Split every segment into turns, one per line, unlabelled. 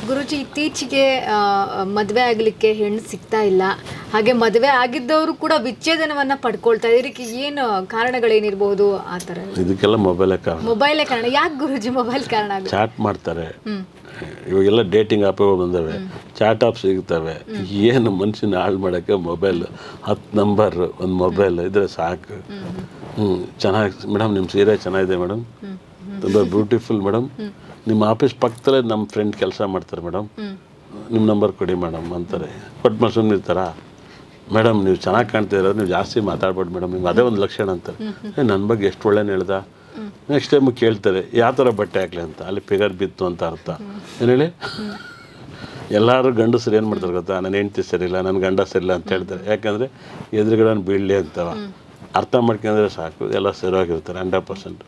ಗುರುಜಿ, ಇತ್ತೀಚೆಗೆ ಮದುವೆ ಆಗಲಿಕ್ಕೆ ಹೆಣ್ಣು ಸಿಗ್ತಾ ಇಲ್ಲ, ಹಾಗೆ ಮದುವೆ ಆಗಿದ್ದವರು ಕೂಡ ವಿಚ್ಛೇದನವನ್ನ ಪಡ್ಕೊಳ್ತಾ ಇದ್ದಾರೆ. ಇದಕ್ಕೆ ಏನು ಕಾರಣಗಳೇನಿರಬಹುದು? ಆ ಥರ
ಇದಕ್ಕೆಲ್ಲ ಮೊಬೈಲೇ
ಕಾರಣ. ಯಾಕೆ ಗುರುಜಿ ಮೊಬೈಲ್ ಕಾರಣ? ಚಾಟ್
ಮಾಡ್ತಾರೆ. ಇವಾಗೆಲ್ಲ ಡೇಟಿಂಗ್ ಆಪ್ಗಳು ಬಂದವೆ, ಚಾಟ್ ಆಪ್ ಸಿಗ್ತವೆ. ಏನು ಮನುಷ್ಯನ ಹಾಳು ಮಾಡೋಕ್ಕೆ ಮೊಬೈಲ್, 10 ನಂಬರ್ ಒಂದು ಮೊಬೈಲ್ ಇದ್ರೆ ಸಾಕು. ಚೆನ್ನಾಗಿ ಮೇಡಮ್, ನಿಮ್ಮ ಸೀರೆ ಚೆನ್ನಾಗಿದೆ ಮೇಡಮ್, ತುಂಬ ಬ್ಯೂಟಿಫುಲ್ ಮೇಡಮ್, ನಿಮ್ಮ ಆಫೀಸ್ ಪಕ್ಕದಲ್ಲೇ ನಮ್ಮ ಫ್ರೆಂಡ್ ಕೆಲಸ ಮಾಡ್ತಾರೆ ಮೇಡಮ್, ನಿಮ್ಮ ನಂಬರ್ ಕೊಡಿ ಮೇಡಮ್ ಅಂತಾರೆ. ಕೊಟ್ಟು ಸುಮ್ಮನೆ ಇರ್ತಾರ? ಮೇಡಮ್ ನೀವು ಚೆನ್ನಾಗಿ ಕಾಣ್ತಿದ್ದೀರ, ನೀವು ಜಾಸ್ತಿ ಮಾತಾಡ್ಬೇಡಿ ಮೇಡಮ್, ನಿಮ್ಗೆ ಅದೇ ಒಂದು ಲಕ್ಷಣ ಅಂತಾರೆ. ನನ್ನ ಬಗ್ಗೆ ಎಷ್ಟು ಒಳ್ಳೆಯ ಹೇಳ್ದ. ನೆಕ್ಸ್ಟ್ ಟೈಮ್ ಕೇಳ್ತಾರೆ ಯಾವ ಥರ ಬಟ್ಟೆ ಹಾಕ್ಲಿ ಅಂತ, ಅಲ್ಲಿ ಫಿಗರ್ ಬಿತ್ತು ಅಂತ ಅರ್ಥ. ಏನು ಹೇಳಿ, ಎಲ್ಲರೂ ಗಂಡಸರು ಏನು ಮಾಡ್ತಾರೆ ಗೊತ್ತಾ, ನನ್ನ ಹೆಂಡ್ತಿ ಸರಿಯಿಲ್ಲ, ನನ್ನ ಗಂಡ ಸರಿಯಿಲ್ಲ ಅಂತ ಹೇಳ್ತಾರೆ. ಯಾಕಂದರೆ ಎದುರುಗಡೆ ಬೀಳಲಿ ಅಂತವ ಅರ್ಥ ಮಾಡ್ಕೊಂಡ್ರೆ ಸಾಕು, ಎಲ್ಲ ಸರಿಯಾಗಿರ್ತಾರೆ 100%.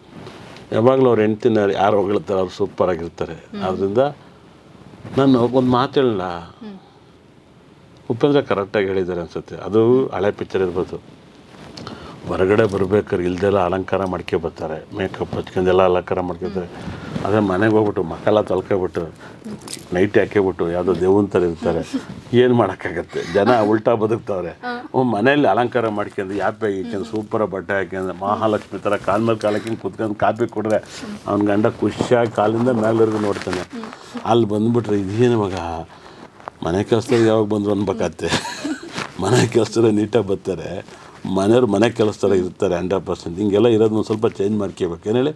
ಯಾವಾಗಲೂ ಅವ್ರ ಹೆಂಡ್ತಿನ ಯಾರು ಹೊಗಳ್ತಾರೆ ಅವ್ರು ಸೂಪರಾಗಿರ್ತಾರೆ. ಆದ್ದರಿಂದ ನಾನು ಒಂದು ಮಾತು ಹೇಳಲ್ಲ, ಉಪೇಂದ್ರ ಕರೆಕ್ಟಾಗಿ ಹೇಳಿದ್ದಾರೆ ಅನಿಸುತ್ತೆ. ಅದು ಹಳೆ ಪಿಕ್ಚರ್ ಇರ್ಬೋದು. ಹೊರಗಡೆ ಬರ್ಬೇಕಾದ್ರೆ ಇಲ್ದೆಲ್ಲ ಅಲಂಕಾರ ಮಾಡ್ಕೊಬರ್ತಾರೆ, ಮೇಕಪ್ ಹಚ್ಕೊಂಡೆಲ್ಲ ಅಲಂಕಾರ ಮಾಡ್ಕೊತಾರೆ. ಅದೇ ಮನೆಗೆ ಹೋಗ್ಬಿಟ್ಟು ಮಕ್ಕಳೆಲ್ಲ ತೊಳ್ಕೊಬಿಟ್ಟು ನೈಟ್ ಹಾಕಿಬಿಟ್ಟು ಯಾವುದೋ ದೇವನ ಥರ ಇರ್ತಾರೆ. ಏನು ಮಾಡೋಕ್ಕಾಗತ್ತೆ, ಜನ ಉಲ್ಟಾ ಬದುಕ್ತವ್ರೆ. ಮನೇಲಿ ಅಲಂಕಾರ ಮಾಡ್ಕೊಂಡು ಯಾಪೆ ಇಕ್ಕೊಂಡು ಸೂಪರಾಗಿ ಬಟ್ಟೆ ಹಾಕ್ಯಂದ್ರೆ ಮಹಾಲಕ್ಷ್ಮಿ ಥರ ಕಾಲ ಮೇಲೆ ಕಾಲಕ್ಕಿಂಗ್ ಕುತ್ಕೊಂಡು ಕಾಪಿ ಕೊಡ್ರೆ ಅವ್ನ ಗಂಡ ಖುಷಿಯಾಗಿ ಕಾಲಿಂದ ಮೇಲೆವರೆಗೂ ನೋಡ್ತಾನೆ. ಅಲ್ಲಿ ಬಂದುಬಿಟ್ರೆ ಇದೇನು ಮಗ, ಮನೆ ಕೆಲಸದಾಗ ಯಾವಾಗ ಬಂದರು ಅನ್ಬೇಕಾಗತ್ತೆ. ಮನೆ ಕೆಲಸದಲ್ಲೇ ನೀಟಾಗಿ ಬರ್ತಾರೆ, ಮನೆಯವ್ರು ಮನೆ ಕೆಲಸ ಥರ ಇರ್ತಾರೆ 100%. ಹಿಂಗೆಲ್ಲ ಇರೋದು ಒಂದು ಸ್ವಲ್ಪ ಚೇಂಜ್ ಮಾಡ್ಕೋಬೇಕು. ಏನು ಹೇಳಿ,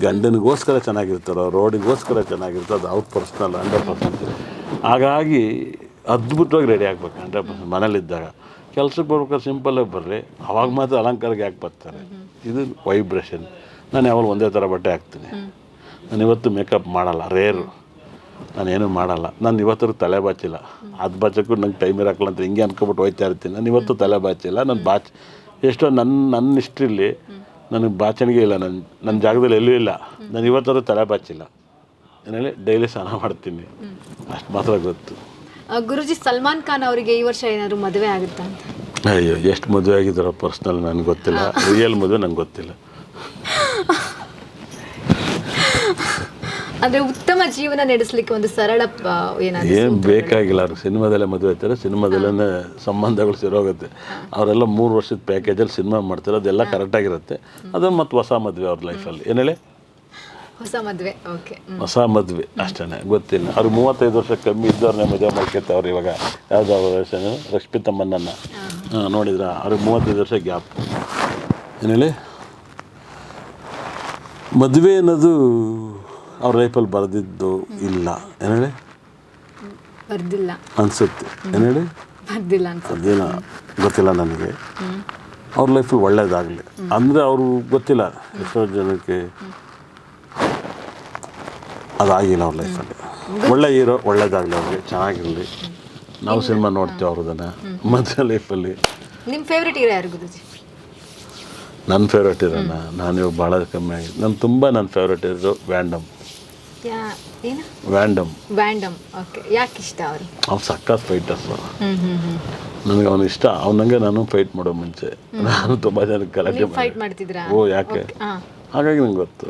ಗಂಡನಿಗೋಸ್ಕರ ಚೆನ್ನಾಗಿರ್ತಾರೋ, ರೋಡಿಗೋಸ್ಕರ ಚೆನ್ನಾಗಿರ್ತಾರೆ, ಅದು ಅವ್ರ ಪರ್ಸ್ನಲ್ 100%. ಹಾಗಾಗಿ ಅದ್ಭುತವಾಗಿ ರೆಡಿ ಆಗ್ಬೇಕು 100%. ಮನೇಲಿದ್ದಾಗ ಕೆಲ್ಸಕ್ಕೆ ಬರ್ಬೇಕಾದ್ರೆ ಸಿಂಪಲ್ಲಾಗಿ ಬರ್ರಿ, ಅವಾಗ ಮಾತ್ರ ಅಲಂಕಾರಕ್ಕೆ ಯಾಕೆ ಬರ್ತಾರೆ. ಇದು ವೈಬ್ರೇಷನ್. ನಾನು ಯಾವಾಗ ಒಂದೇ ಥರ ಬಟ್ಟೆ ಹಾಕ್ತೀನಿ. ನಾನು ಇವತ್ತು ಮೇಕಪ್ ಮಾಡಲ್ಲ, ರೇರು, ನಾನೇನು ಮಾಡಲ್ಲ. ನಾನು ಇವತ್ತು ತಲೆ ಬಾಚಿಲ್ಲ, ಅದು ಬಾಚಕ್ಕೂ ನಂಗೆ ಟೈಮ್ ಇರೋಕ್ಕಲ್ಲ ಅಂತ ಹಿಂಗೆ ಅನ್ಕೊಬಿಟ್ಟು ಹೋಗ್ತಾ ಇರ್ತೀನಿ. ನಾನು ಇವತ್ತು ತಲೆ ಬಾಚಿಲ್ಲ, ನಾನು ಎಷ್ಟೋ ನನ್ನ ಹಿಸ್ಟ್ರಿಲಿ ನನಗೆ ಬಾಚಣಿಗೆ ಇಲ್ಲ, ನನ್ನ ಜಾಗದಲ್ಲಿ ಎಲ್ಲೂ ಇಲ್ಲ. ನಾನು ಇವತ್ತಾದ್ರೂ ತಲೆ ಬಾಚಿಲ್ಲ. ಏನೇಳಿ ಡೈಲಿ ಸ್ನಾನ ಮಾಡ್ತೀನಿ, ಅಷ್ಟು ಮಾತ್ರ ಗೊತ್ತು.
ಗುರುಜಿ, ಸಲ್ಮಾನ್ ಖಾನ್ ಅವರಿಗೆ ಈ ವರ್ಷ ಏನಾದರೂ ಮದುವೆ ಆಗುತ್ತಾ ಅಂತ?
ಅಯ್ಯೋ, ಎಷ್ಟು ಮದುವೆ ಆಗಿದ್ದಾರೋ ಪರ್ಸ್ನಲ್ ನನಗೆ ಗೊತ್ತಿಲ್ಲ, ರಿಯಲ್ ಮದುವೆ ನಂಗೆ ಗೊತ್ತಿಲ್ಲ.
ಅಂದರೆ ಉತ್ತಮ ಜೀವನ ನಡೆಸಲಿಕ್ಕೆ ಒಂದು ಸರಳ
ಏನು ಬೇಕಾಗಿಲ್ಲ. ಅವ್ರಿಗೆ ಸಿನಿಮಾದಲ್ಲೇ ಮದುವೆ ಆಯ್ತಾರೆ, ಸಿನಿಮಾದಲ್ಲೇ ಸಂಬಂಧಗಳು ಸಿರೋಗುತ್ತೆ. ಅವರೆಲ್ಲ 3 ವರ್ಷದ ಪ್ಯಾಕೇಜಲ್ಲಿ ಸಿನಿಮಾ ಮಾಡ್ತಾರೆ, ಅದೆಲ್ಲ ಕರೆಕ್ಟಾಗಿರುತ್ತೆ. ಅದನ್ನು ಮತ್ತು ಹೊಸ ಮದುವೆ ಅವ್ರ ಲೈಫಲ್ಲಿ. ಏನು ಹೇಳಿ,
ಹೊಸ ಮದುವೆ. ಓಕೆ,
ಹೊಸ ಮದುವೆ ಅಷ್ಟೇ ಗೊತ್ತಿಲ್ಲ. ಅವ್ರು 35 ವರ್ಷ ಕಮ್ಮಿ ಇದ್ದವ್ರನ್ನೇ ಮದುವೆ ಮಾಡ್ಕೊತಾರೆ. ಇವಾಗ ಯಾವುದೋ ಹೆಸರು ರಶ್ಮಿತಮ್ಮನನ್ನು ನೋಡಿದ್ರ, ಅವ್ರಿಗೆ 35 ವರ್ಷ ಗ್ಯಾಪ್. ಏನು ಹೇಳಿ, ಮದುವೆ ಅನ್ನೋದು ಅವ್ರ ಲೈಫಲ್ಲಿ ಬರೆದಿದ್ದು ಇಲ್ಲ. ಏನು ಹೇಳಿ,
ಬರ್ದಿಲ್ಲ
ಅನಿಸುತ್ತೆ. ಏನು ಹೇಳಿ,
ಬರ್ದಿಲ್ಲ
ಅದೇನೋ ಗೊತ್ತಿಲ್ಲ ನನಗೆ. ಅವ್ರ ಲೈಫಲ್ಲಿ ಒಳ್ಳೇದಾಗಲಿ ಅಂದರೆ ಅವರು ಗೊತ್ತಿಲ್ಲ, ಎಷ್ಟೋ ಜನಕ್ಕೆ ಅದಾಗಿಲ್ಲ ಅವ್ರ ಲೈಫಲ್ಲಿ. ಒಳ್ಳೆ ಹೀರೋ, ಒಳ್ಳೇದಾಗಲಿ ಅವ್ರಿಗೆ, ಚೆನ್ನಾಗಿರಲಿ. ನಾವು ಸಿನಿಮಾ ನೋಡ್ತೀವಿ ಅವ್ರದನ್ನು. ಮದುವೆ ಲೈಫಲ್ಲಿ
ನಿಮ್ಮ ಫೇವ್ರೆಟ್ ಹೀರೋ ಯಾರು ಗುರುಜಿ?
ನನ್ನ ಫೇವ್ರೇಟ್ ಹೀರೋನ ನಾನು ಇವಾಗ ಭಾಳ ಕಮ್ಮಿ ಆಗಿದೆ. ನನ್ನ ಫೇವ್ರೇಟ್ ಹೀರೋ ವ್ಯಾಂಡಮ್.
ವ್ಯಾಂಡಮ್. ಓಕೆ, ಯಾಕೆ ಇಷ್ಟ ಅವರು?
ಅವ್ನು ಸಕ್ಕತ್ ಫೈಟರ್ಸ್. ನನಗೆ ಅವನು ಇಷ್ಟ. ಅವನಂಗೆ ನಾನು ಫೈಟ್ ಮಾಡೋ ಮುಂಚೆ ನಾನು ತುಂಬ ಜನಕ್ಕೆ ಗಲಾಟೆ
ಫೈಟ್ ಮಾಡ್ತಿದ್ರಾ?
ಯಾಕೆ, ಹಾಗಾಗಿ ನಂಗೆ ಗೊತ್ತು.